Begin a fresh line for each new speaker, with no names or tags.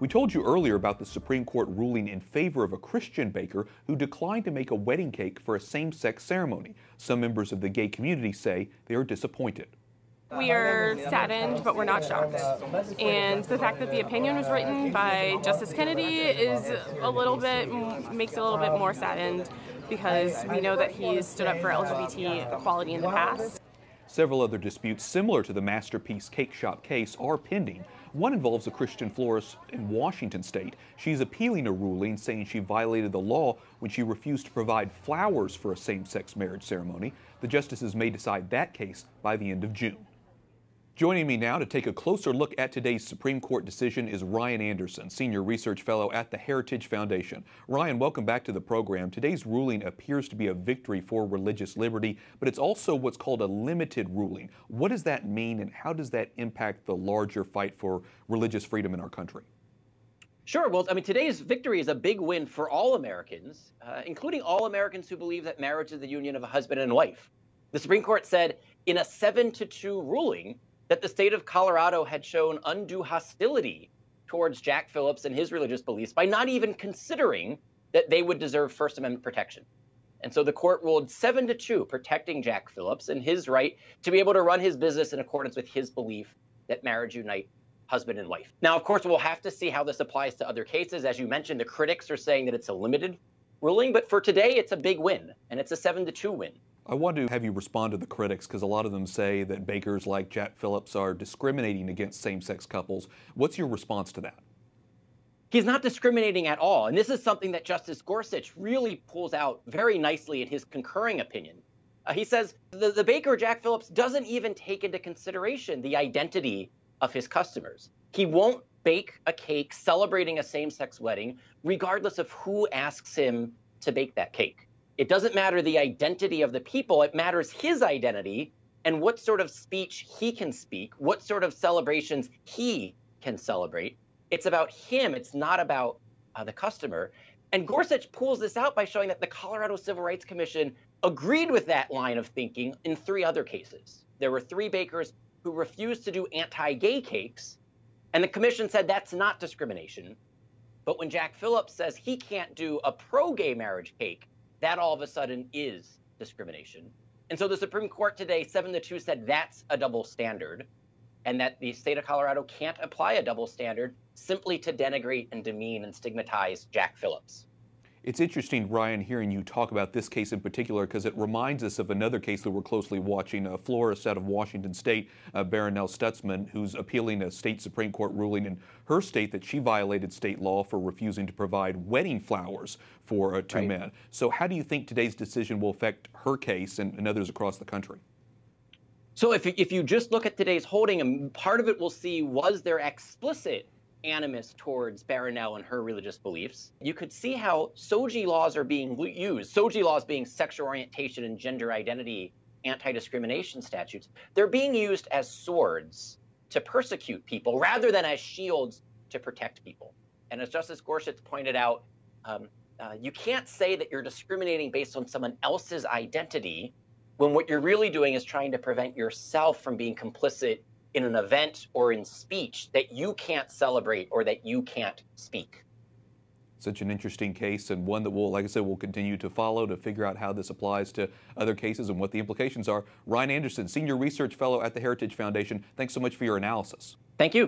We told you earlier about the Supreme Court ruling in favor of a Christian baker who declined to make a wedding cake for a same-sex ceremony. Some members of the gay community say they are disappointed.
We are saddened, but we're not shocked. And the fact that the opinion was written by Justice Kennedy is makes it a little bit more saddened, because we know that he's stood up for LGBT equality in the past.
Several other disputes similar to the Masterpiece Cake Shop case are pending. One involves a Christian florist in Washington state. She's appealing a ruling saying she violated the law when she refused to provide flowers for a same-sex marriage ceremony. The justices may decide that case by the end of June. Joining me now to take a closer look at today's Supreme Court decision is Ryan Anderson, Senior Research Fellow at the Heritage Foundation. Ryan, welcome back to the program. Today's ruling appears to be a victory for religious liberty, but it's also what's called a limited ruling. What does that mean, and how does that impact the larger fight for religious freedom in our country?
Sure. Well, today's victory is a big win for all Americans, including all Americans who believe that marriage is the union of a husband and wife. The Supreme Court said in a 7-2 ruling that the state of Colorado had shown undue hostility towards Jack Phillips and his religious beliefs by not even considering that they would deserve First Amendment protection. And so the court ruled 7-2, protecting Jack Phillips and his right to be able to run his business in accordance with his belief that marriage unite husband and wife. Now, of course, we'll have to see how this applies to other cases. As you mentioned, the critics are saying that it's a limited ruling, but for today, it's a big win, and it's a 7-2 win.
I want to have you respond to the critics, because a lot of them say that bakers like Jack Phillips are discriminating against same-sex couples. What's your response to that?
He's not discriminating at all. And this is something that Justice Gorsuch really pulls out very nicely in his concurring opinion. He says the baker, Jack Phillips, doesn't even take into consideration the identity of his customers. He won't bake a cake celebrating a same-sex wedding, regardless of who asks him to bake that cake. It doesn't matter the identity of the people, it matters his identity and what sort of speech he can speak, what sort of celebrations he can celebrate. It's about him, it's not about the customer. And Gorsuch pulls this out by showing that the Colorado Civil Rights Commission agreed with that line of thinking in 3 other cases. There were 3 bakers who refused to do anti-gay cakes, and the commission said that's not discrimination. But when Jack Phillips says he can't do a pro-gay marriage cake, that all of a sudden is discrimination. And so the Supreme Court today, 7-2, said that's a double standard, and that the state of Colorado can't apply a double standard simply to denigrate and demean and stigmatize Jack Phillips.
It's interesting, Ryan, hearing you talk about this case in particular, because it reminds us of another case that we're closely watching, a florist out of Washington state, Baronelle Stutzman, who's appealing a state Supreme Court ruling in her state that she violated state law for refusing to provide wedding flowers for 2 men. So how do you think today's decision will affect her case and others across the country?
So if you just look at today's holding, part of it we'll see, was there explicit animus towards Baronelle and her religious beliefs? You could see how SOGI laws are being used, SOGI laws being sexual orientation and gender identity anti-discrimination statutes. They're being used as swords to persecute people rather than as shields to protect people. And as Justice Gorsuch pointed out, you can't say that you're discriminating based on someone else's identity when what you're really doing is trying to prevent yourself from being complicit in an event or in speech that you can't celebrate or that you can't speak.
Such an interesting case, and one that we'll, like I said, we'll continue to follow to figure out how this applies to other cases and what the implications are. Ryan Anderson, Senior Research Fellow at the Heritage Foundation, thanks so much for your analysis.
Thank you.